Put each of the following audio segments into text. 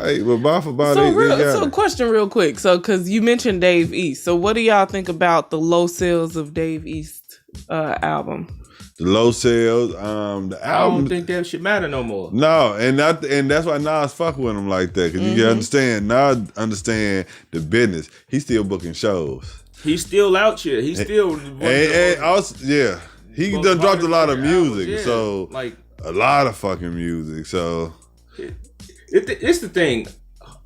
Hey, but Boff about So question real quick. So, because you mentioned Dave East. So, what do y'all think about the low sales of Dave East album? The low sales, the album. I don't think that shit matter no more. No, and that's why Nas fuck with him like that. Because you can understand, Nas understand the business. He's still booking shows. He's still out here. He's still... And also, yeah. He done dropped a lot of music. So, like a lot of fucking music. So... It's the thing.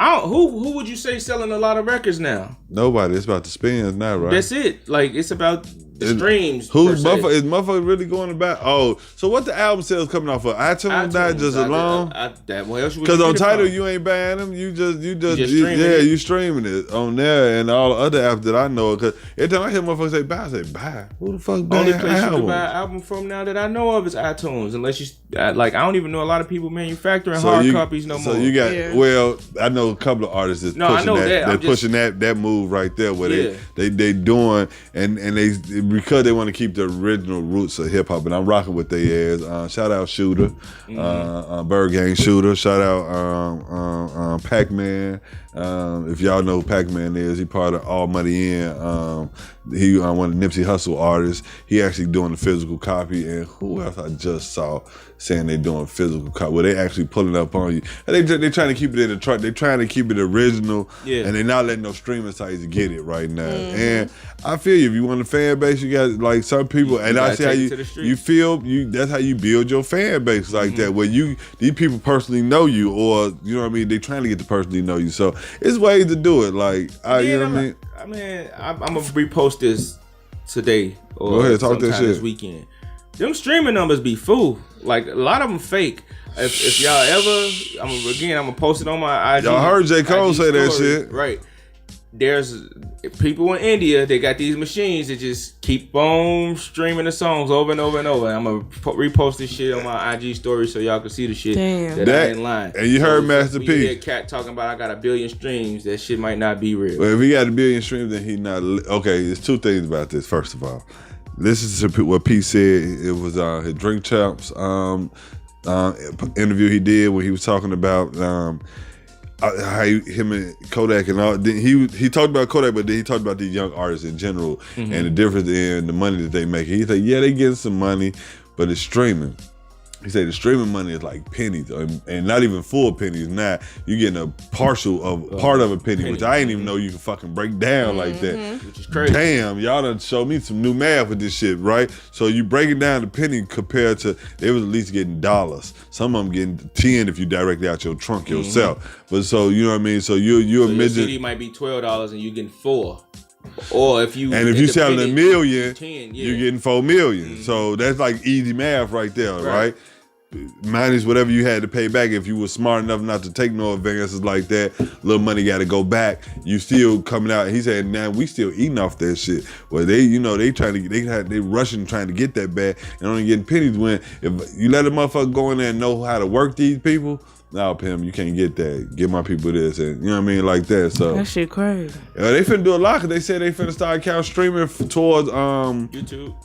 Who would you say selling a lot of records now? Nobody. It's about the spins now, right? That's it. Like, it's about... the streams. Is motherfucker really going about? Oh, so what the album sales coming off of? iTunes not just alone? Because on Tidal you ain't buying them. You streaming it on there and all the other apps that I know. Because every time I hear motherfuckers say buy, I say buy. Who the fuck buy? Only place you can buy an album from now that I know of is iTunes. Unless you like, I don't even know a lot of people manufacturing hard copies no more. So you got well, I know a couple of artists that's pushing that. They're pushing that move right there where they doing and they. Because they want to keep the original roots of hip hop, and I'm rocking with their ass. Shout out Shooter, Bird Gang Shooter. Shout out Pac-Man. If y'all know who Pac-Man is, he part of All Money In. He one of the Nipsey Hussle artists. He actually doing the physical copy. And who else I just saw saying they doing physical copy? Well, they actually pulling up on you. And they trying to keep it in the truck. They trying to keep it original. Yeah. And they not letting no streaming sites get it right now. And I feel you. If you want a fan base, you got like some people. And I see how you feel. That's how you build your fan base like that. Where these people personally know you, or you know what I mean. They trying to get to personally know you. So it's ways to do it. Like you know what I mean. I mean, I'm gonna repost this today or go ahead, talk that shit this weekend. Them streaming numbers be fool. Like a lot of them fake. If y'all ever, I'm gonna post it on my IG. Y'all heard J. Cole say that shit, right? There's people in India. They got these machines that just keep on streaming the songs over and over and over. I'm gonna repost this shit on my IG story so y'all can see the shit that I ain't lying. And you heard Master P. You hear Cat talking about I got 1 billion streams. That shit might not be real. Well, if he got 1 billion streams, then he not okay. There's two things about this. First of all, this is what P said. It was his Drink Champs interview he did when he was talking about. How him and Kodak and all. He talked about Kodak, but then he talked about these young artists in general and the difference in the money that they make. He said, yeah, they getting some money, but it's streaming. He said the streaming money is like pennies, and not even full pennies. Now you're getting a part of a penny, which I ain't even know you can fucking break down like that. Which is crazy. Damn, y'all done showed me some new math with this shit, right? So you breaking down the penny compared to they was at least getting dollars. Some of them getting 10 if you directly out your trunk yourself. But so you know what I mean. So you admit your CD might be $12 and you getting 4. Or if you selling $1 million, 10, you're getting 4 million. So that's like easy math right there, right? Minus whatever you had to pay back. If you were smart enough not to take no advances like that, little money got to go back. You still coming out. He said, "Now we still eating off that shit." Well, they rushing trying to get that bag and only getting pennies. When if you let a motherfucker go in there and know how to work these people. Now, Pim, you can't get that. Give my people this, and you know what I mean, like that. So that shit crazy. They finna do a lot because they said they finna start streaming towards YouTube.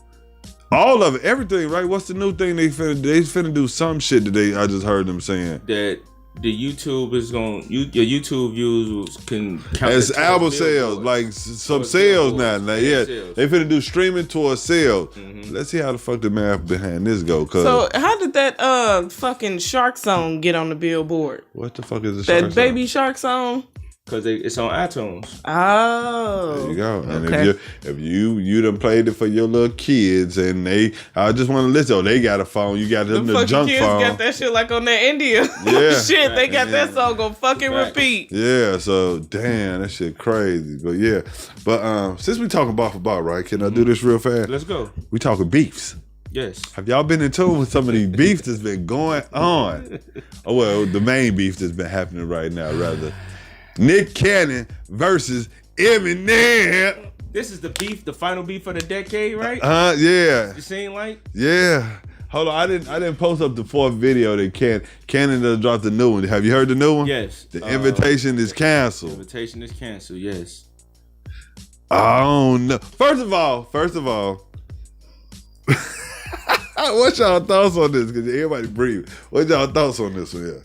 All of it, everything, right? What's the new thing they finna do? Some shit that I just heard them saying that the YouTube is your YouTube views can count as album sales, like some sales now. Yeah, they finna do streaming towards sales. Let's see how the fuck the math behind this go. So how did that fucking Shark song get on the Billboard? What the fuck is the Shark song? That Baby Shark song? Because it's on iTunes. Oh, there you go. And if you done played it for your little kids, and I just want to listen. Oh, they got a phone. You got them the junk kids phone. Got that shit like on their India. Yeah, shit. They got that song on fucking repeat. Yeah. So damn, that shit crazy. But yeah. But since we talking bar for bar, right? Can I do this real fast? Let's go. We talking beefs. Yes. Have y'all been in tune with some of these beefs that's been going on? Oh well, the main beef that's been happening right now, rather. Nick Cannon versus Eminem. This is the beef, the final beef of the decade, right? Yeah. You seem like? Yeah. Hold on, I didn't post up the 4th video that Cannon done dropped the new one. Have you heard the new one? Yes. The invitation is canceled. The invitation is canceled. Yes. I don't know. First of all, what's y'all thoughts on this? Because everybody breathe. What's y'all thoughts on this one here?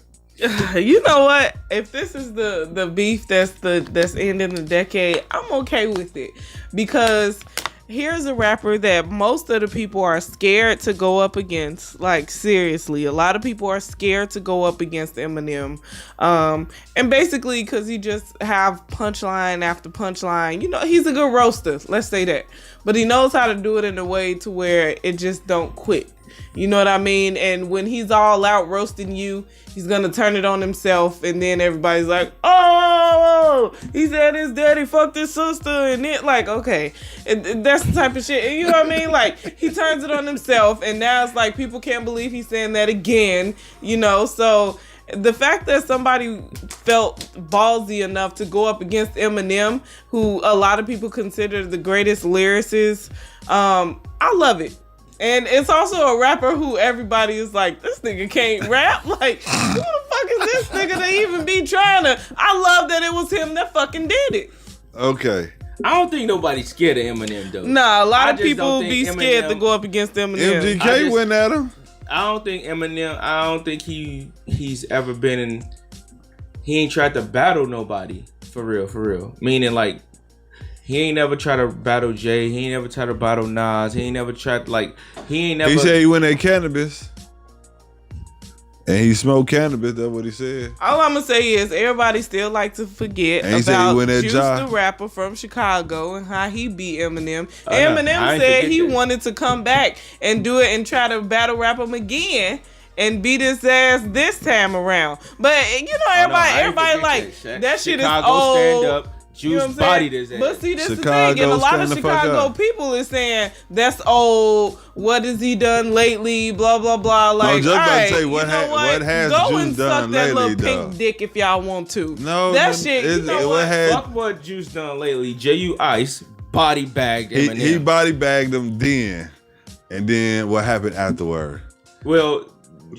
You know what? If this is the beef that's ending the decade, I'm okay with it, because here's a rapper that most of the people are scared to go up against. Like, seriously, a lot of people are scared to go up against Eminem. And basically because he just have punchline after punchline. You know, he's a good roaster, let's say that. But he knows how to do it in a way to where it just don't quit. You know what I mean? And when he's all out roasting you, he's going to turn it on himself. And then everybody's like, oh, he said his daddy fucked his sister. And then, like, okay. And that's the type of shit. And you know what I mean? Like, he turns it on himself. And now it's like, people can't believe he's saying that again. You know, so the fact that somebody felt ballsy enough to go up against Eminem, who a lot of people consider the greatest lyricist, I love it. And it's also a rapper who everybody is like, this nigga can't rap. Like, who the fuck is this nigga to even be trying to? I love that it was him that fucking did it. Okay. I don't think nobody's scared of Eminem, though. Nah, a lot of people be scared to go up against Eminem. MGK went at him. I don't think Eminem, I don't think he's ever been in, he ain't tried to battle nobody. For real. Meaning, like, he ain't never tried to battle Jay. He ain't never tried to battle Nas. He ain't never tried, like, he ain't never. He said he went at cannabis. And he smoked cannabis. That's what he said. All I'm going to say is everybody still like to forget about Juice the rapper from Chicago and how he beat Eminem. Eminem said he wanted to come back and do it and try to battle rap him again and beat his ass this time around. But, you know, everybody like, that shit Chicago is old. Stand up. Juice, you know bodied his ass. But see, this is the thing, and a lot of Chicago people is saying that's old. What has he done lately? Blah blah blah. Like, just about to say what has go Juice and done suck that lately, little pink dick if y'all want to. No, that shit. You know what? Fuck what Juice done lately. J.U. Ice body bagged Eminem. He body bagged him then, and then what happened afterward? Well,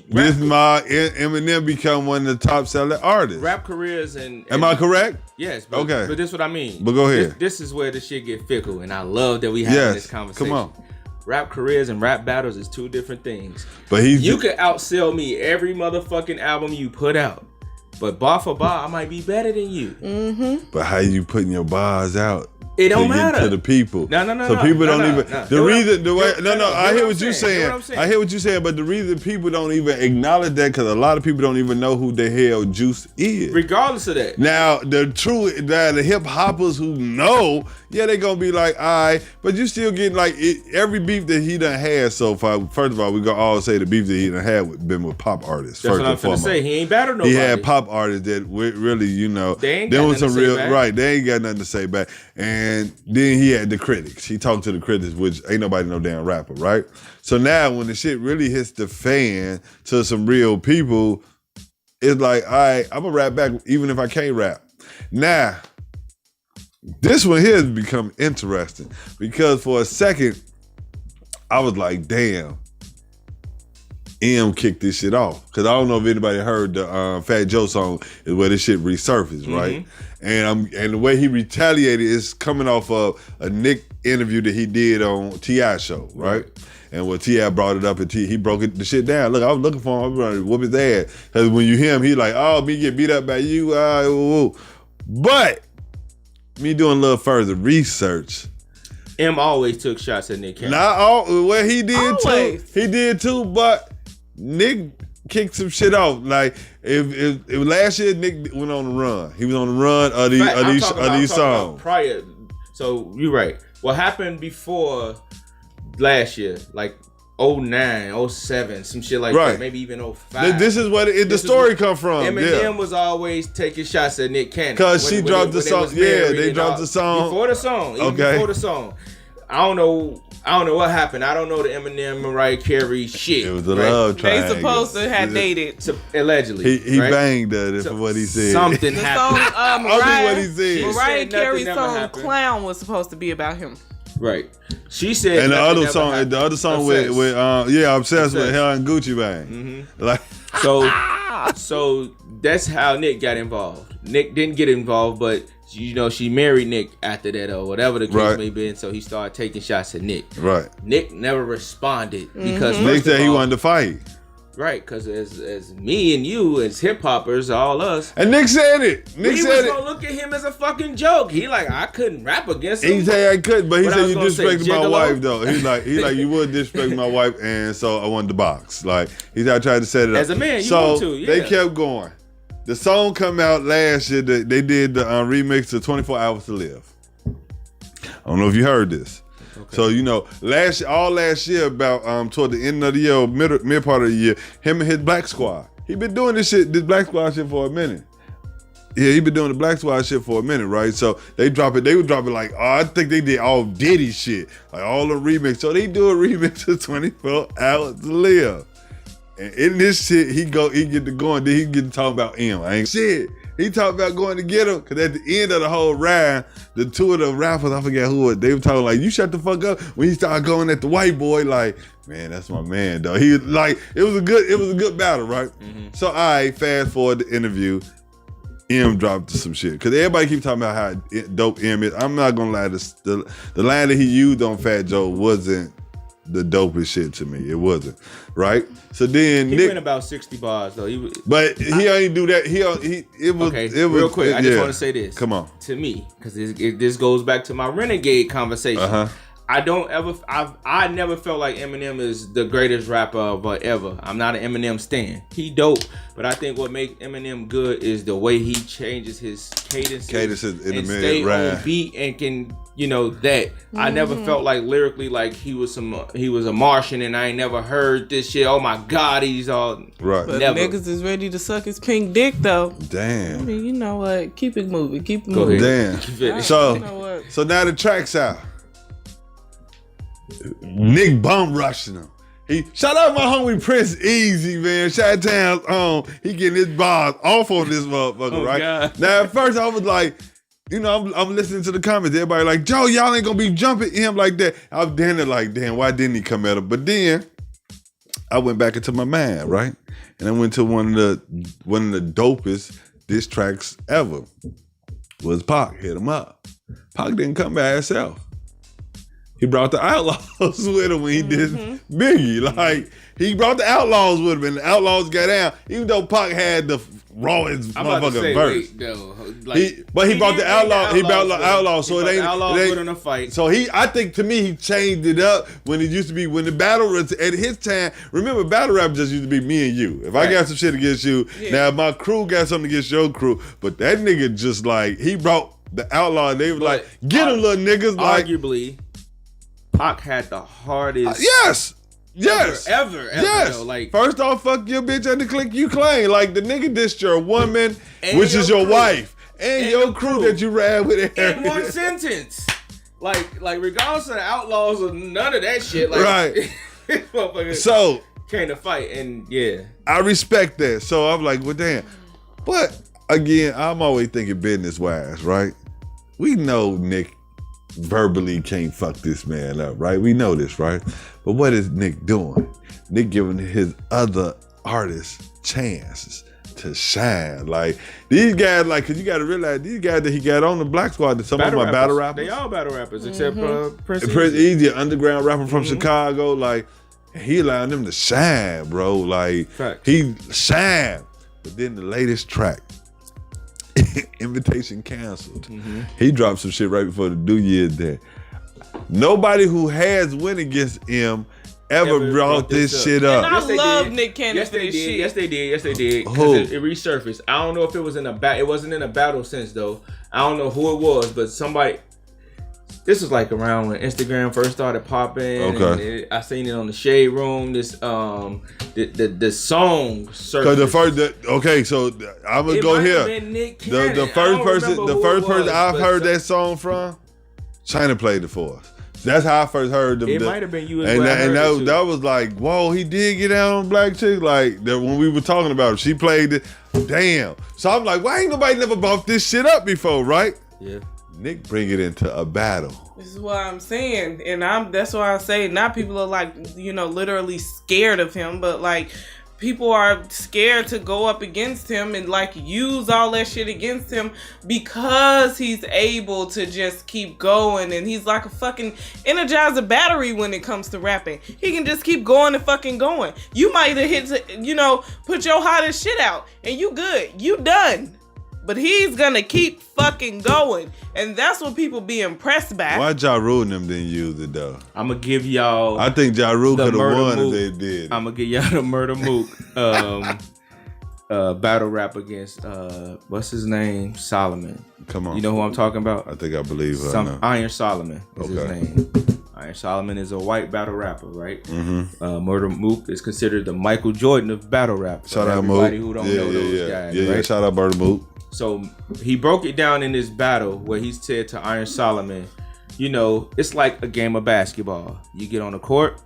Eminem become one of the top selling artists. Rap careers and am I correct? Yes. But, okay. But this is what I mean. But go ahead. This is where the shit get fickle, and I love that we have this conversation. Come on. Rap careers and rap battles is two different things. But you could outsell me every motherfucking album you put out, but bar for bar, I might be better than you. Mm-hmm. But how you putting your bars out? It don't matter to the people. No. So people don't even. The reason, the way. No. I hear what you're saying. I hear what you're saying. But the reason people don't even acknowledge that, because a lot of people don't even know who the hell Juice is. Regardless of that. Now the hip hoppers who know, they gonna be like, all right, but you still getting like every beef that he done had so far. First of all, we gonna all say the beef that he done had been with pop artists. That's first what I'm finna say. He ain't battled nobody. He had pop artists that really, they ain't got nothing to say back. Right. They ain't got nothing to say back. And then he had the critics. He talked to the critics, which ain't nobody no damn rapper, right? So now when the shit really hits the fan to some real people, it's like, all right, I'm gonna rap back even if I can't rap. Now, this one here has become interesting because for a second, I was like, damn, M kicked this shit off. Because I don't know if anybody heard the Fat Joe song is where this shit resurfaced, right? And the way he retaliated is coming off of a Nick interview that he did on T.I. show, right? And when T.I. brought it up and he broke the shit down. Look, I was looking for him. I was ready to whoop his ass. Because when you hear him, he like, oh, me get beat up by you. But me doing a little further research. M always took shots at Nick Cannon. Not all. Well, he did too. He did too, but Nick kicked some shit off. Like if last year Nick went on the run. He was on the run of these songs. Prior. So you're right. What happened before last year? Like 09, 07, some shit like that. Maybe even 05. This is what the story come from. Eminem was always taking shots at Nick Cannon. Because she dropped the song. Yeah, they dropped the song. Before the song. Even before the song. I don't know what happened. I don't know the Eminem, Mariah Carey shit. It was a love triangle. They supposed to have dated. Allegedly. He banged her. That's what he said. Something happened. What he said. Mariah Carey's song "Clown" was supposed to be about him. Right. She said. And the other song with Obsessed with her and Gucci Mane. Mm-hmm. Like so that's how Nick got involved. Nick didn't get involved, but she married Nick after that or whatever the case may be, and so he started taking shots at Nick. Right. Nick never responded because Nick said he wanted to fight. Right, because as me and you, as hip hoppers, all us, and Nick said it. Nick we said was gonna look at him as a fucking joke. He like, I couldn't rap against him. He said I couldn't, but he said you disrespected my gigolo? wife though. He like you would disrespect my wife, and so I wanted to box. Like he said I tried to set it up. As a man, you want to. Yeah. They kept going. The song come out last year. They did the remix of 24 Hours to Live. I don't know if you heard this. Okay. So last year about toward the end of the year, mid part of the year, him and his Black Squad. He been doing this Black Squad shit for a minute. Yeah, he been doing the Black Squad shit for a minute, right? So they would drop it like, I think they did all Diddy shit, like all the remix. So they do a remix of 24 Hours to Live. And in this shit, he get to going, then he get to talk about him. I ain't shit. He talked about going to get him, because at the end of the whole ride, the two of the rappers, I forget who it, they were talking like, you shut the fuck up, when he started going at the white boy, like, man, that's my man, though. He like, it was a good battle, right? Mm-hmm. So, all right, fast forward the interview, M dropped some shit, because everybody keep talking about how dope M is. I'm not gonna lie, the line that he used on Fat Joe wasn't the dopest shit to me. It wasn't, right? So then he Nick went about 60 bars though. But he only do that. It was real quick. I just want to say this. Come on, to me, because this goes back to my Renegade conversation. Uh-huh. I never felt like Eminem is the greatest rapper ever. I'm not an Eminem stan. He dope, but I think what makes Eminem good is the way he changes his cadences in and the stay on beat and can, that. I never felt like lyrically like he was a Martian and I ain't never heard this shit. Oh my God, he's all right. But never. Niggas is ready to suck his pink dick though. Damn. I mean, you know what? Keep it moving. Keep it Go moving. ahead. Damn. So now the track's out. Nick bum rushing him. Shout out my homie Prince Easy, man. Shout out he getting his bars off on this motherfucker, right? God. Now at first I was like, I'm listening to the comments. Everybody like, Joe, y'all ain't gonna be jumping him like that. I was damn, why didn't he come at him? But then I went back into my mind, right? And I went to one of the dopest diss tracks ever. Was Pac, Hit Him Up. Pac didn't come by himself. He brought the Outlaws with him when he did Biggie. Like, he brought the Outlaws with him, and the Outlaws got down, even though Pac had the rawest motherfucking verse. But he brought the Outlaws. He brought the Outlaws, so it ain't. Outlaws with him a fight. So I think to me, he changed it up when it used to be when the battle at his time. Remember, battle rap just used to be me and you. If I got some shit against you, now my crew got something against your crew. But that nigga just like he brought the Outlaw, and they were like, get him, little niggas. Like, arguably, Pac had the hardest. Ever. Yes. Though. Like, first off, fuck your bitch at the click you claim. Like, the nigga dissed your woman, which is your wife, and your crew that you ran with in one sentence. Like regardless of the Outlaws or none of that shit. Like, right. So came to fight, and yeah, I respect that. So I'm like, well, damn. But again, I'm always thinking business wise, right? We know Nick verbally can't fuck this man up, right? We know this, right? But what is Nick doing? Nick giving his other artists chances to shine. Like, these guys, like, cause you gotta realize these guys that he got on the Black Squad, some of them are battle rappers. They all battle rappers, except Prince Easy, an underground rapper from Chicago. Like, he allowed them to shine, bro. Like, he shine. But then the latest track, Invitation Canceled. He dropped some shit right before the New Year's Day. Nobody who has went against him ever brought this shit up. And I love Nick Cannon for this shit. Yes, they did. Because it resurfaced. I don't know if it was in a battle. It wasn't in a battle sense though. I don't know who it was, but somebody. This was like around when Instagram first started popping. Okay. I seen it on the Shade Room. This the song surfaced. So I'm gonna go here. The first person I've heard that song from, China played it for us. That's how I first heard them. It might have been you and that was like, whoa, he did get out on Black Chick. Like when we were talking about it, she played it. Damn. So I'm like, why ain't nobody never brought this shit up before, right? Yeah. Nick bring it into a battle. This is what I'm saying, and that's why I say now people are like, literally scared of him, but like people are scared to go up against him and like use all that shit against him because he's able to just keep going, and he's like a fucking Energizer battery when it comes to rapping. He can just keep going and fucking going. You might have put your hottest shit out and you good, you done. But he's gonna keep fucking going. And that's what people be impressed by. Why Ja Rule and them didn't use it though? I'm gonna give y'all. I think Ja Rule could have won if they did. I'm gonna give y'all the Murder Mook battle rap against what's his name? Solomon. Come on. You know who I'm talking about? I think I believe her. Iron Solomon is his name. Iron Solomon is a white battle rapper, right? Mm-hmm. Murder Mook is considered the Michael Jordan of battle rap. Shout out Mook. Everybody who don't know those guys, right? Yeah, shout out Murder Mook. So he broke it down in this battle where he said to Iron Solomon, it's like a game of basketball. You get on the court,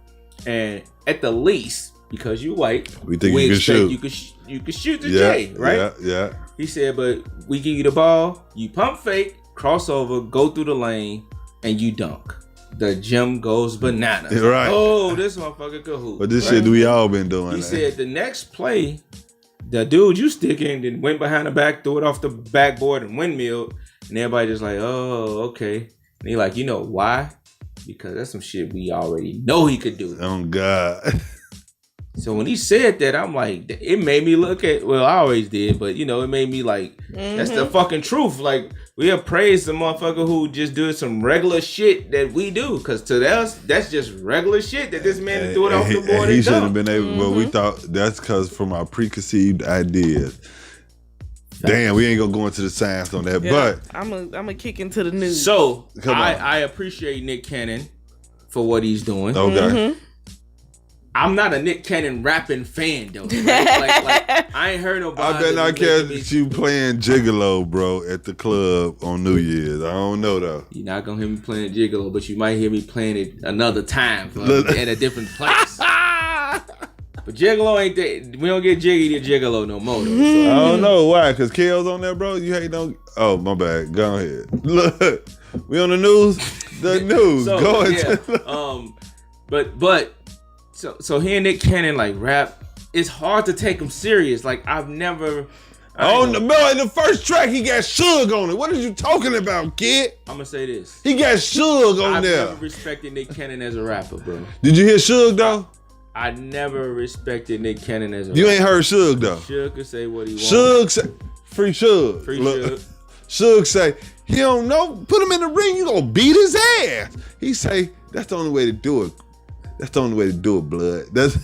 and at the least, because you white, we think you can shoot. You can shoot the J, right? Yeah. He said, but we give you the ball, you pump fake, crossover, go through the lane, and you dunk. The gym goes bananas. Right. Oh, this motherfucker could hoop. But this shit we all been doing. He said the next play, the dude you stick in then went behind the back, threw it off the backboard and windmill, and everybody just like, oh, okay. And he like, you know why? Because that's some shit we already know he could do. Oh God. So when he said that, I'm like, it made me look at, well, I always did, but it made me like, that's the fucking truth. Like, we have praised the motherfucker who just do some regular shit that we do. Cause to us, that's just regular shit that this man threw it off the board. He shouldn't have been able, but we thought that's cause from our preconceived ideas. Damn, we ain't gonna go into the science on that, but I'm gonna kick into the news. So I appreciate Nick Cannon for what he's doing. Okay. Mm-hmm. I'm not a Nick Cannon rapping fan though. Right? like I ain't heard nobody. I bet not catch you playing Gigolo, bro, at the club on New Year's. I don't know though. You're not gonna hear me playing Gigolo, but you might hear me playing it another time at a different place. But Gigolo ain't that. We don't get jiggy to Gigolo no more. Though, so. I don't know why, cause Kale's on there, bro. You hate on. Oh my bad. Go ahead. Look, we on the news. The news. So, go ahead. But. So hearing Nick Cannon like rap, it's hard to take him serious. Like I've never. In the first track he got Suge on it. What are you talking about, kid? I'm gonna say this. He got Suge on there. I've never respected Nick Cannon as a rapper, bro. Did you hear Suge though? I never respected Nick Cannon as a rapper. You ain't heard Suge though. Suge could say what he wants. Suge say, free Suge. Free Suge. Suge say, he don't know. Put him in the ring, you gonna beat his ass. He say, that's the only way to do it. That's the only way to do it, blood. That's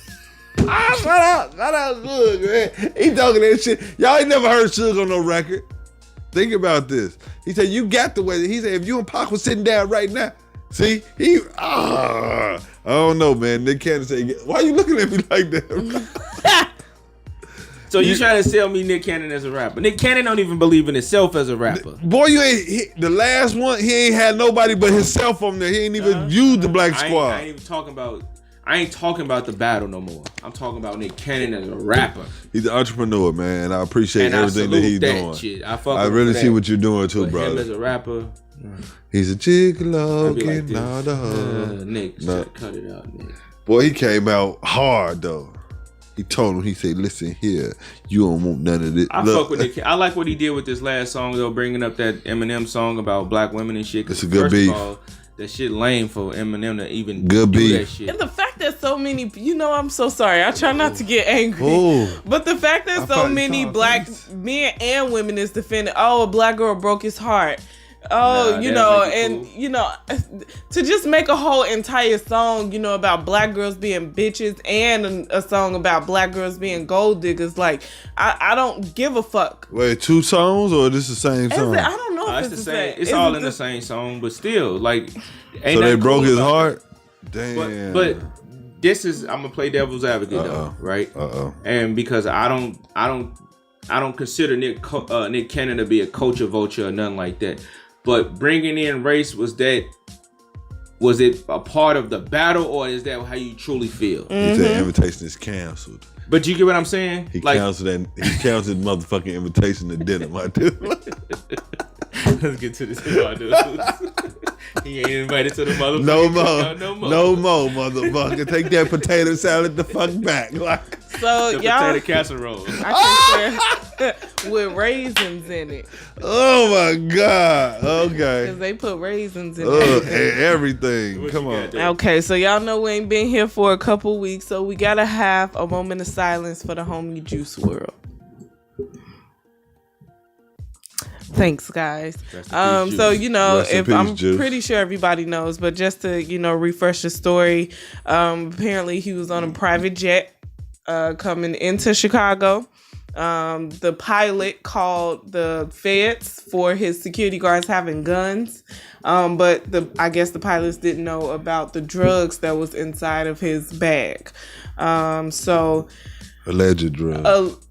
shout out, Suge, man. He talking that shit. Y'all ain't never heard Suge on no record. Think about this. He said, you got the way. He said, if you and Pac was sitting down right now, see, I don't know, man. Nick Cannon say, why you looking at me like that? So you trying to sell me Nick Cannon as a rapper? Nick Cannon don't even believe in himself as a rapper. Boy, the last one, he ain't had nobody but himself on there. He ain't even used the Black Squad. I ain't talking about the battle no more. I'm talking about Nick Cannon as a rapper. He's an entrepreneur, man. I appreciate everything that he's doing. Shit. I really see what you're doing too, brother. Him as a rapper. He's a gigolo, getting all the hoes. Nick, cut it out, Nick. Boy, he came out hard though. He told him, he said, listen here, you don't want none of this. Fuck with Nick. I like what he did with this last song though, bringing up that Eminem song about black women and shit. It's a good beef. That shit lame for Eminem to even good do beef. That shit. And the fact that so many, I'm so sorry. I try not to get angry. But the fact that so many black men and women is defending, a black girl broke his heart. To just make a whole entire song, about black girls being bitches and a song about black girls being gold diggers, like, I don't give a fuck. Wait, 2 songs or this the same song? I don't know if it's the same. It's all in the same song, but still, like, so they broke his heart? Damn. But this is, I'm gonna play devil's advocate though, right? And because I don't consider Nick Cannon to be a culture vulture or nothing like that. But bringing in race, was it a part of the battle, or is that how you truly feel? He said invitation is canceled. But you get what I'm saying? He canceled motherfucking invitation to dinner, my dude. Let's get to this, my dude. He ain't invited to the motherfucker. No more, motherfucker. Take that potato salad the fuck back. So the y'all, potato casserole. with raisins in it. Oh my God. Okay. Because they put raisins in everything. Come on. Okay, so y'all know we ain't been here for a couple weeks, so we gotta have a moment of silence for the homie Juice WRLD. Thanks, guys. So I'm pretty sure everybody knows, but just to refresh the story, apparently he was on a private jet coming into Chicago. The pilot called the feds for his security guards having guns, but I guess the pilots didn't know about the drugs that was inside of his bag. So alleged drugs.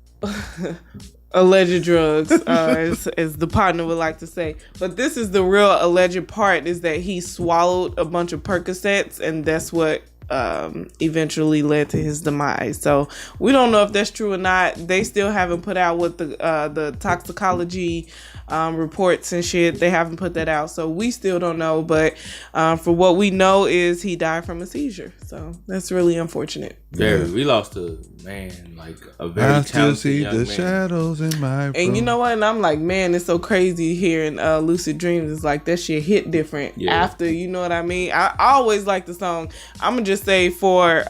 Alleged drugs, as the partner would like to say. But this is the real alleged part, is that he swallowed a bunch of Percocets, and that's what eventually led to his demise. So we don't know if that's true or not. They still haven't put out what the toxicology reports and shit. They haven't put that out, so we still don't know. But for what we know is he died from a seizure. So that's really unfortunate. Yeah, we lost a man, like a very talented young man. I still see the shadows in my room. And you know what? And I'm like, man, it's so crazy hearing Lucid Dreams. It's like that shit hit different after, you know what I mean? I always like the song. I'm gonna just say for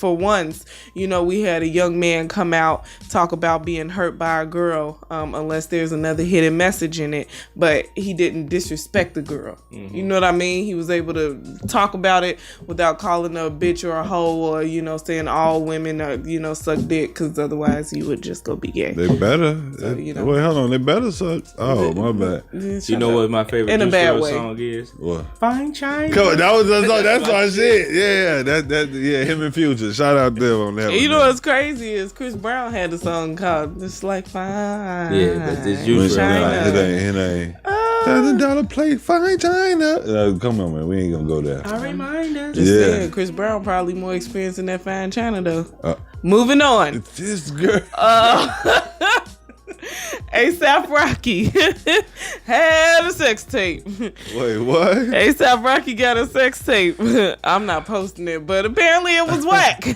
once, we had a young man come out talk about being hurt by a girl, unless there's another hidden message in it, but he didn't disrespect the girl. Mm-hmm. You know what I mean? He was able to talk about it without calling her a bitch or a hoe, or saying all women are suck dick, because otherwise you would just go be gay. They better. So, wait, hold on. They better suck. Oh, my bad. You know what my favorite Juice WRLD song is? What? Fine China. Come on, that's my shit. Yeah, him and Future. shout out them on that. You know what's crazy is Chris Brown had a song called "Just Like Fine." Yeah, but this Juice WRLD. It ain't. $1,000 plate, fine China. Come on, man. We ain't gonna go there. A reminder. Just saying, Chris Brown probably more experienced in that fine China though. Moving on. This girl. A$AP Rocky had a sex tape. Wait, what? A$AP Rocky got a sex tape. I'm not posting it, but apparently it was whack.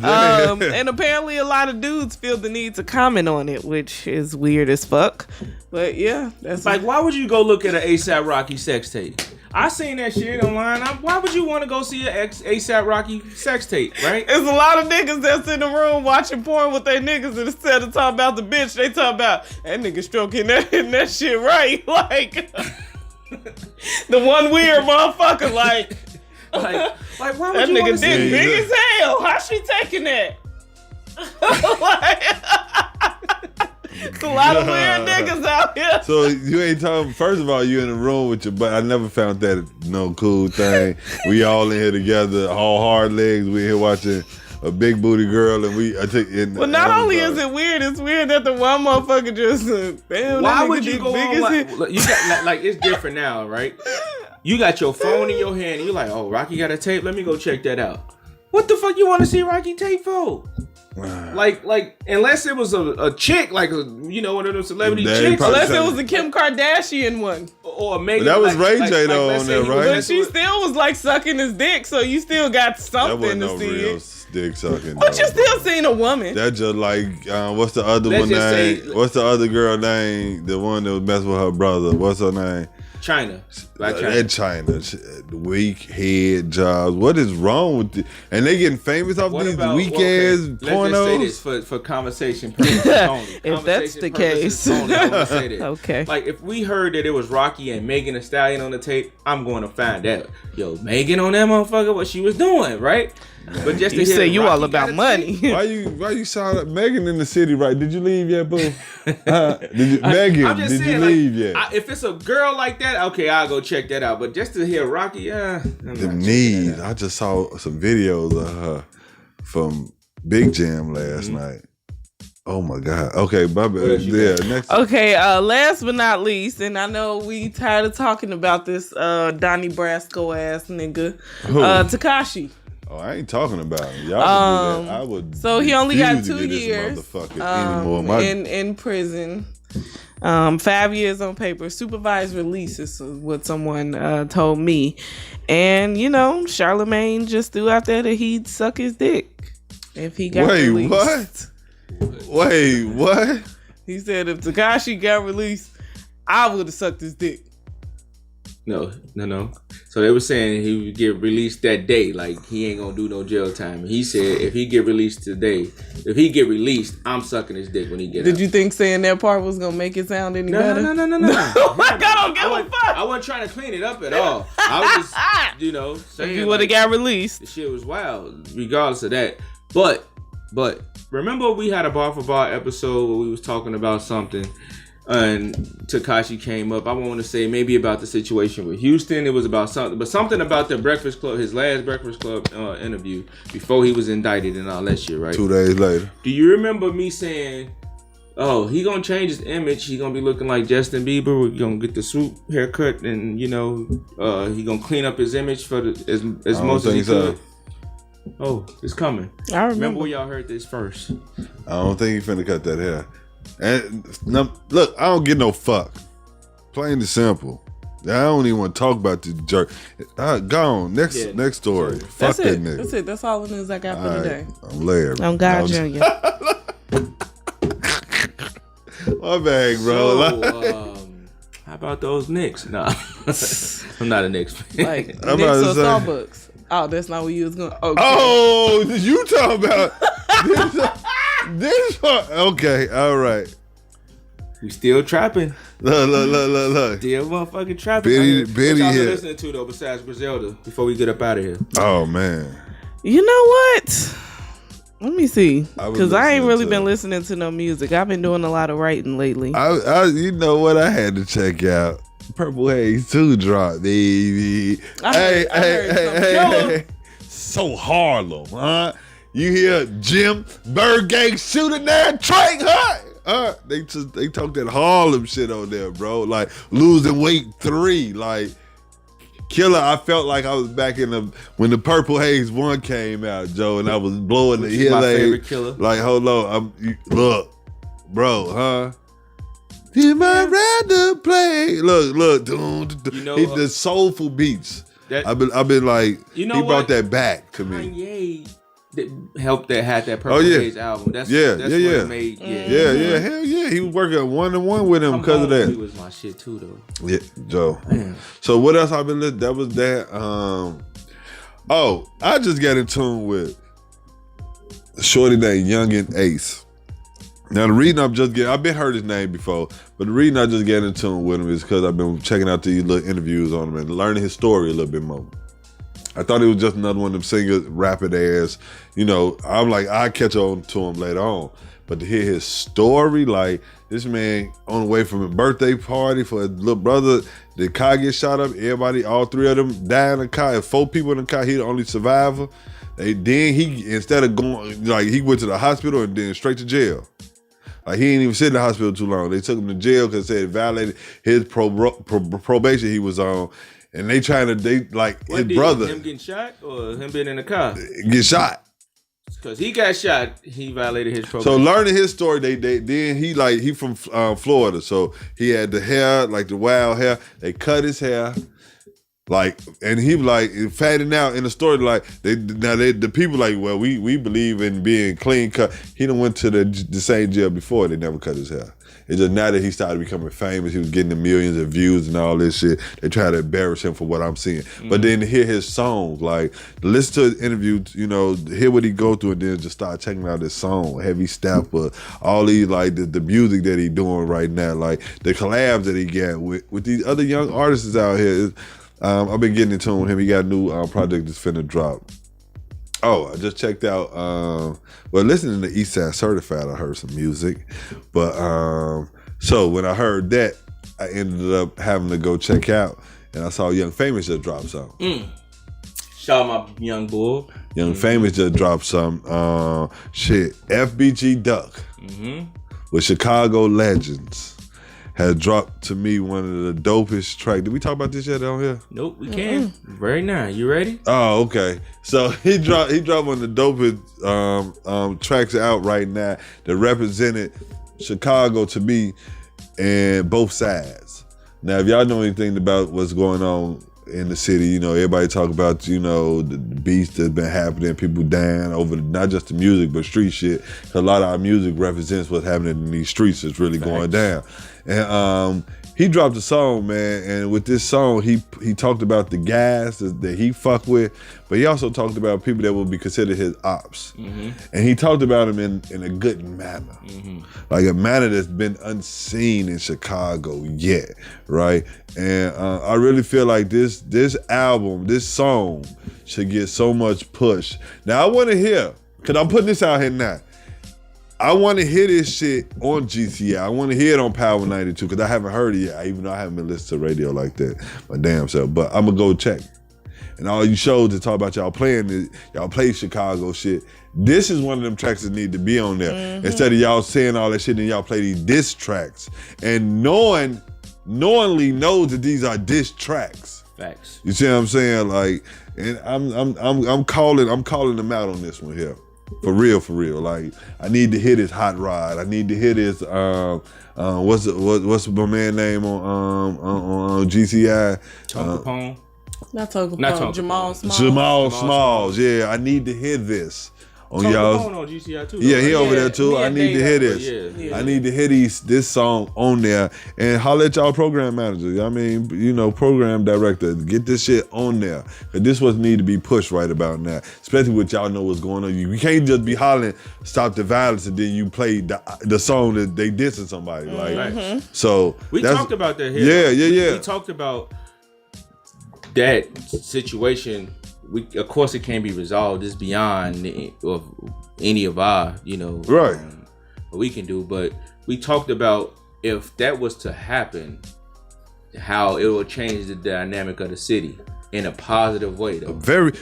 And apparently a lot of dudes feel the need to comment on it, which is weird as fuck. But yeah, that's like, why would you go look at an A$AP Rocky sex tape? I seen that shit online. Why would you want to go see an A$AP Rocky sex tape, right? There's a lot of niggas that's in the room watching porn with their niggas, and instead of talking about the bitch, they talk about that nigga stroking that shit right. Like, the one weird motherfucker, like why would that you nigga dick big as hell? How she taking that? It's a lot of weird niggas out here. So you ain't talking. First of all, you in the room with your butt. I never found that no cool thing. We all in here together, all hard legs. We here watching a big booty girl, and well, not only is it weird, it's weird that the one motherfucker just damn. Why would you go on? You got like it's different now, right? You got your phone in your hand, and you're like, oh, Rocky got a tape. Let me go check that out. What the fuck you want to see Rocky tape for? Like, unless it was a chick, like one of those celebrity chicks. Unless it was a Kim Kardashian one. Or maybe that was Ray J though on there, right? But she still was like sucking his dick, so you still got something to see. Real dick sucking. But you still seen a woman. That just like what's the other one name? What's the other girl name? The one that was messing with her brother. What's her name? China. That China. Weak head jobs. What is wrong with it? And they getting famous off these weak ass pornos? Let's just say this for conversation purposes only. If that's the case. Only, I want to say this. Okay. Like, if we heard that it was Rocky and Megan Thee Stallion on the tape, I'm going to find out. Yo, Megan on that motherfucker, what she was doing, right? But just you say you Rocky all about money. Why you shout out Megan in the city, right? Did you leave yet, boo? Megan, did you leave yet? If it's a girl like that, okay, I'll go check that out. But just to hear Rocky, the knees. I just saw some videos of her from Big Jam last night. Oh my God. Okay, next. Okay, last but not least, and I know we tired of talking about this Donnie Brasco ass nigga, Tekashi. Oh, I ain't talking about him. Y'all can do that. I would. So he only got 2 years in prison. 5 years on paper. Supervised release is what someone told me. And Charlemagne just threw out there that he'd suck his dick. If he got released. Wait, what? He said if Tekashi got released, I would have sucked his dick. No. So they were saying he would get released that day, like he ain't gonna do no jail time. And he said if he get released today, I'm sucking his dick when he get out. Did you think saying that part was gonna make it sound any better? No. Oh my God, I don't give a fuck. I wasn't trying to clean it up at all. I was just, saying. If you would have got released. The shit was wild, regardless of that. But remember we had a bar for bar episode where we was talking about something. And Tekashi came up. I want to say maybe about the situation with Houston. It was about something about the Breakfast Club, his last Breakfast Club interview before he was indicted and all that shit, right? 2 days later. Do you remember me saying, "Oh, he gonna change his image. He gonna be looking like Justin Bieber. We're gonna get the swoop haircut, and he gonna clean up his image for as most as he could." Oh, it's coming. I remember where y'all heard this first. I don't think he finna cut that hair. And look, I don't get no fuck. Plain and simple. I don't even want to talk about this jerk. Gone. Next story. Fuck that nigga. That's it. That's all the news I got for today. I'm Larry. I'm God Jr. My bag, bro. So, how about those Knicks? Nah, I'm not a Knicks fan. Like Knicks or Starbucks. Oh, that's not what you was going. Okay. Oh, you talking about this one? Okay, all right. We still trapping. Look. Still motherfucking trapping. Bitty what y'all here. listening to though besides Griselda before we get up out of here? Oh man. You know what? Let me see, because I ain't really been listening to no music. I've been doing a lot of writing lately. You know what? I had to check out. Purple Haze 2 drop, baby. Hey. So Harlem, huh? You hear Jim Berggang shooting there, Trey, huh? They talk that Harlem shit on there, bro. Like Losing Weight 3, like Killer. I felt like I was back when the Purple Haze 1 came out, Joe, and I was blowing the hill. My favorite Killer. Like, hold on, look, bro, huh? You might rather play. Look, the soulful beats. I've been like, he brought that back to me. Kanye helped had that Purple Haze album. That's what it made. Yeah, hell yeah. He was working 1-to-1 with him because of that. He was my shit too, though. Yeah, Joe. Man. So what else I've been listening? That was that. I just got in tune with shorty named Youngin Ace. Now the reason I've been heard his name before, but the reason I just get in tune with him is because I've been checking out these little interviews on him and learning his story a little bit more. I thought he was just another one of them singers, rapid ass. I'm like, I'll catch on to him later on. But to hear his story, like this man on the way from a birthday party for his little brother, the car get shot up, everybody, all 3 of them die in the car. 4 people in the car, he the only survivor. Then he, instead of going, like he went to the hospital and then straight to jail. Like he ain't even sit in the hospital too long. They took him to jail because they said it violated his probation he was on. And his brother. Him getting shot or him being in the car? Get shot. Because he got shot, he violated his probation. So learning his story, he from Florida. So he had the hair, like the wild hair. They cut his hair. Like, and he like fatting out in the story, like the people like, well, we believe in being clean cut. He done went to the same jail before. They never cut his hair. It's just now that he started becoming famous, he was getting the millions of views and all this shit. They try to embarrass him for what I'm seeing. Mm-hmm. But then to hear his songs, like listen to his interview, hear what he go through, and then just start checking out his song, Heavy Stepper, all these like the music that he doing right now, like the collabs that he got with these other young artists out here. I've been getting in tune with him. He got a new project that's finna drop. Oh, I just checked out, listening to Eastside Certified, I heard some music. But, so when I heard that, I ended up having to go check out, and I saw Young Famous just drop something. Shout out my young boy. Young Famous just dropped some, FBG Duck with Chicago Legends. Has dropped to me one of the dopest tracks. Did we talk about this yet on here? Nope, we can. Right now. You ready? Oh, okay. So he dropped one of the dopest tracks out right now that represented Chicago to me and both sides. Now, if y'all know anything about what's going on in the city. You know, everybody talk about, you know, the beats that's been happening, people dying over not just the music, but street shit. A lot of our music represents what's happening in these streets that's really going down. And he dropped a song, man, and with this song, he talked about the guys that he fuck with, but he also talked about people that would be considered his ops. Mm-hmm. And he talked about them in a good manner, like a manner that's been unseen in Chicago yet, right? And I really feel like this album, this song, should get so much push. Now, I want to hear, because I'm putting this out here now, I want to hear this shit on GCI. I want to hear it on Power 92 because I haven't heard it yet, even though I haven't been listening to radio like that my damn self. But I'm going to go check. And all you shows that talk about y'all playing this, y'all play Chicago shit. This is one of them tracks that need to be on there. Mm-hmm. Instead of y'all saying all that shit and y'all play these diss tracks. And knowingly knows that these are diss tracks. Facts. You see what I'm saying? Like, and I'm calling them out on this one here. For real. Like, I need to hear this Hot Rod. I need to hear this. What's my man name on GCI? Tonka Pone. Not Tonka Pone. Jamal Smalls. Jamal Smalls. Yeah, I need to hear this. On y'all. On GCI too. Yeah, he over there too. I need to hear this. Yeah. I need to hear this song on there. And holler at y'all program managers. I mean, you know, program director. Get this shit on there. Cause this was need to be pushed right about now. Especially with y'all know what's going on. You can't just be hollering, stop the violence, and then you play the song that they dissing somebody. Like, so we talked about that here. Yeah. We talked about that situation. Of course, it can't be resolved. It's beyond any of our, you know, right. What we can do. But we talked about if that was to happen, how it will change the dynamic of the city in a positive way. Though.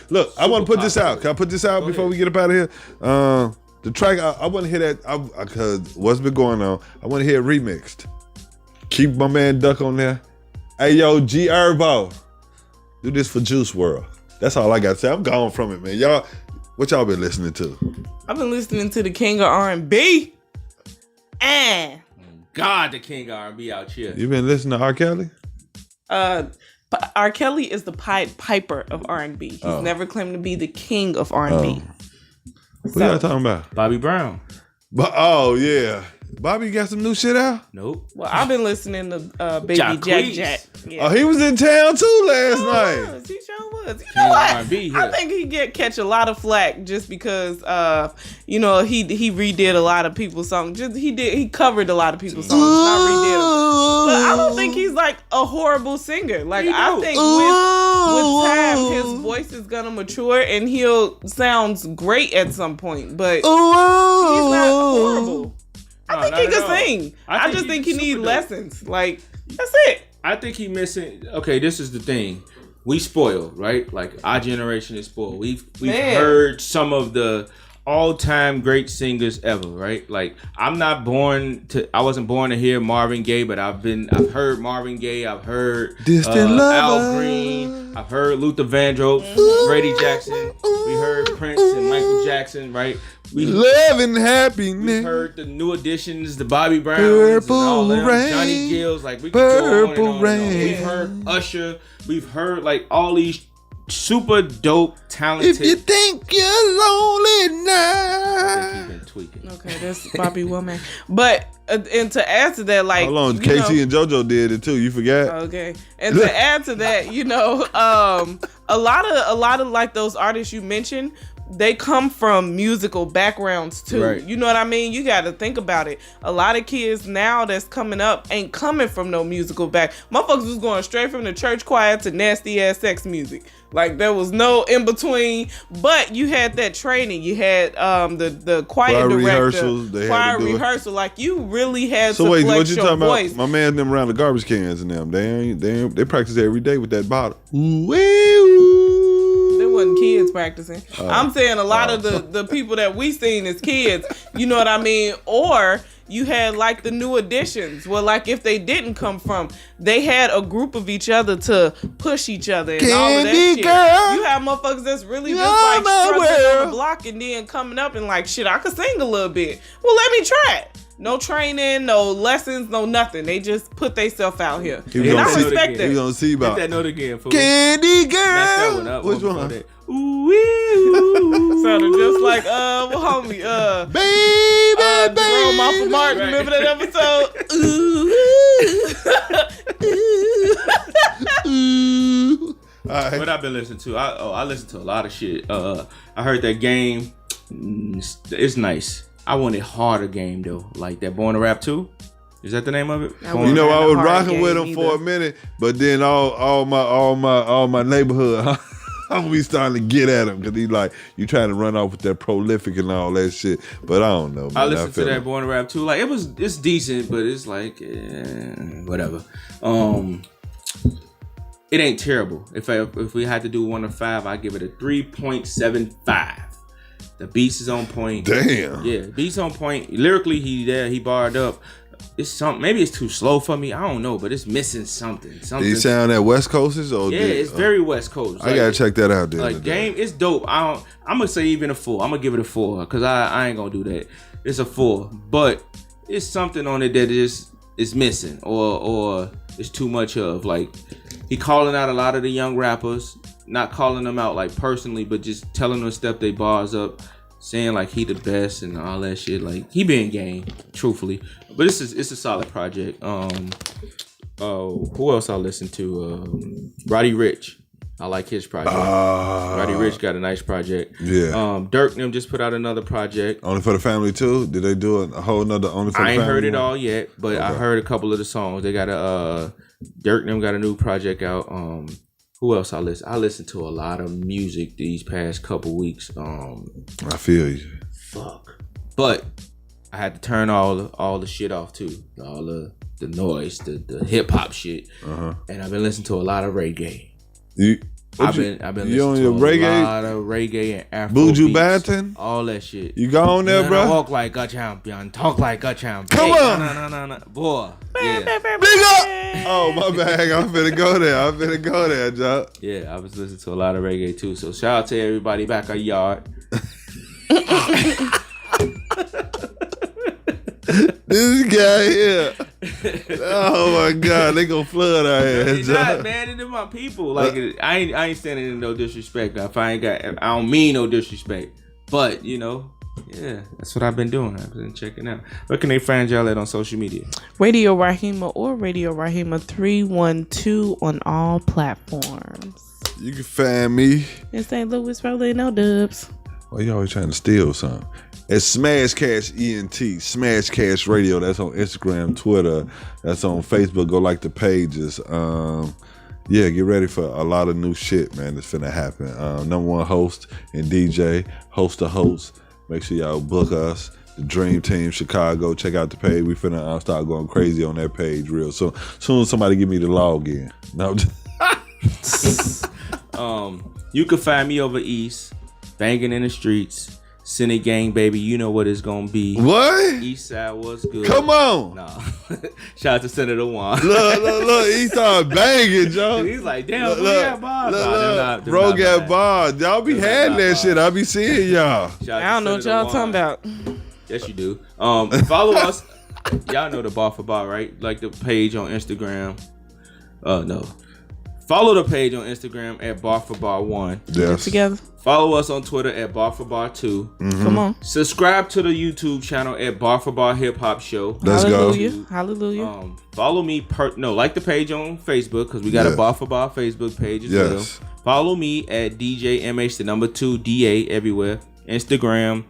Look, I want to put this out. Can I put this out before we get up out of here? The track, I want to hear that because what's been going on. I want to hear it remixed. Keep my man Duck on there. Hey, yo, G Herbo, do this for Juice WRLD. That's all I got to say. I'm gone from it, man. Y'all, what y'all been listening to? I've been listening to the king of R&B. And God, the king of R&B out here. You been listening to R. Kelly? R. Kelly is the Pied Piper of R&B. He's never claimed to be the king of R&B. What y'all talking about? Bobby Brown. Yeah. Bobby got some new shit out? Nope. Well, I've been listening to Baby Jack. Yeah. Oh, he was in town too last night. He sure was. You know what? I think he catch a lot of flack just because you know, he redid a lot of people's songs. He covered a lot of people's songs, not redid them. But I don't think he's like a horrible singer. Like, I think with time his voice is gonna mature and he'll sound great at some point. But he's not horrible. I think he can sing. I just think he needs lessons. Like, that's it. I think he missing. Okay, this is the thing. We spoiled, right? Like, our generation is spoiled. We've heard some of the all-time great singers ever, right? Like, I wasn't born to hear Marvin Gaye, but I've heard Marvin Gaye. I've heard Al Green. I've heard Luther Vandross, Freddie Jackson. We heard Prince and Michael Jackson, right? Love and happiness. We heard the new additions, the Bobby Browns, and all them, Johnny Gills. Like, we could go on and on and on. We've heard Usher. We've heard like all these super dope, talented. If you think you're lonely now. I think you've been tweaking. Okay, that's Bobby Womack. But and to add to that, like, hold on, KC and JoJo did it too. You forgot? Okay, and to add to that, you know, a lot of like those artists you mentioned, they come from musical backgrounds too. Right. You know what I mean? You got to think about it. A lot of kids now that's coming up ain't coming from no musical back. Motherfuckers was going straight from the church choir to nasty ass sex music. Like, there was no in between. But you had that training. You had the choir director, choir rehearsal. Like, you really had to flex what you your talking voice. About? My man them around the garbage cans and them. They practice every day with that bottle. There wasn't kids practicing. I'm saying a lot of the people that we seen as kids, you know what I mean? Or you had like the new additions. Well, like if they didn't come from, they had a group of each other to push each other and Candy all of that shit. Girl. You have motherfuckers that's really just like struggling on the block and then coming up and like, shit, I could sing a little bit. Well, let me try it. No training, no lessons, no nothing. They just put themselves out here. And I respect that. You gonna see about that note again, fool. Candy Girl. Which one? Ooh, sounded just like homie, baby, Jerome off of Martin. Right. Remember that episode? Ooh. Right. What I've been listening to? I listened to a lot of shit. I heard that Game. It's nice. I wanted harder Game though, like that Born to Rap 2. Is that the name of it? I was rocking with him for a minute, but then all my neighborhood, I'm gonna be starting to get at him because he's like, you trying to run off with that prolific and all that shit. But I don't know, man. I listened to that Born to Rap 2. Like it's decent, but it's like whatever. It ain't terrible. If we had to do 1 to 5, I'd give it a 3.75. The beats is on point. Damn. Yeah, beats on point. Lyrically, he barred up. It's something. Maybe it's too slow for me. I don't know, but it's missing something. Did he sound at West Coasters or? Yeah, it's very West Coast. I gotta check that out. Dude. Like Game, it's dope. I'm gonna say even a 4. I'm gonna give it a 4 because I ain't gonna do that. It's a 4, but it's something on it that is missing or it's too much of. Like he calling out a lot of the young rappers. Not calling them out like personally, but just telling them to step their bars up, saying like he the best and all that shit. Like he been Game, truthfully. But it's a solid project. Who else I listen to? Roddy Ricch. I like his project. Roddy Ricch got a nice project. Yeah. Dirk and them just put out another project. Only for the Family too? Did they do a whole nother Only for the Family? I ain't heard it all yet, but okay. I heard a couple of the songs. They got Dirk and them got a new project out. Who else I listen? I listen to a lot of music these past couple weeks. I feel you. Fuck. But I had to turn all the shit off too. All the noise, the hip hop shit. And I've been listening to a lot of reggae. I've been listening to a lot of reggae and Afro Buju beats, Banton? all that shit. You gone there, bro? Walk like a champion, talk like a champion. Come on, no, boy. Yeah. Big up. Oh my bag, I'm finna go there, Joe. Yeah, I was listening to a lot of reggae too. So shout out to everybody back at yard. This guy here. Oh my God, they gonna flood our ass. Not, man, and they're my people. Like I ain't standing in no disrespect. I don't mean no disrespect. But yeah, that's what I've been doing. I've been checking out. Where can they find y'all at on social media? Radio Rahima or Radio Rahima 312 on all platforms. You can find me in St. Louis, rolling no dubs. Why you always trying to steal something? It's Smash Cash ENT, Smash Cash Radio. That's on Instagram, Twitter. That's on Facebook. Go like the pages. Yeah, get ready for a lot of new shit, man. That's finna happen. #1 host and DJ, host to host. Make sure y'all book us. The Dream Team Chicago. Check out the page. We finna start going crazy on that page real soon. Soon as somebody give me the login. No. You can find me over East, banging in the streets. Cine Gang, baby, you know what it's gonna be. What? East Side was good. Come on. Nah. Shout out to Senator Juan. Look. He started banging, Joe. He's like, damn, bro got bars. Bro got bars. Y'all be having that shit. I be seeing y'all. I don't know what y'all talking about. Yes, you do. Follow us. Y'all know the Bar for Bar, right? Like the page on Instagram. No. Follow the page on Instagram at Bar for Bar 1. Yes. Together. Follow us on Twitter at Bar for Bar 2. Mm-hmm. Come on. Subscribe to the YouTube channel at Bar for Bar Hip Hop Show. Let's Hallelujah. go. Hallelujah. Follow me. Like the page on Facebook because we got a Bar for Bar Facebook page as well. Follow me at DJ MH the number 2 DA everywhere. Instagram,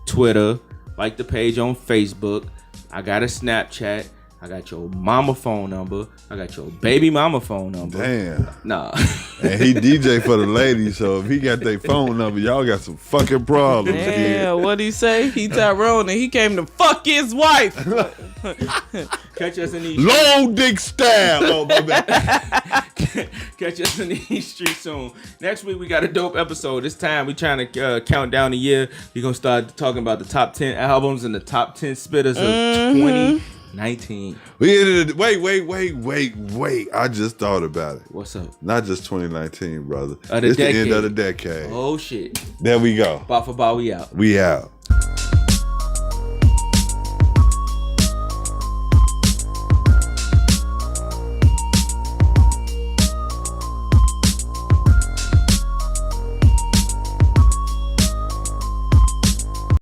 Twitter. Like the page on Facebook. I got a Snapchat. I got your mama phone number. I got your baby mama phone number. Damn. Nah. And he DJ for the ladies, so if he got their phone number, y'all got some fucking problems. Yeah, what'd he say? He Tyrone and he came to fuck his wife. Catch us in these long dick style. Oh, my bad. Catch us in these streets soon. Next week we got a dope episode. This time we trying to count down the year. We're gonna start talking about the top 10 albums and the top 10 spitters of 2019. Wait. I just thought about it. What's up? Not just 2019, brother. It's the end of the decade. Oh shit. There we go. Bar for Bar, we out. We out.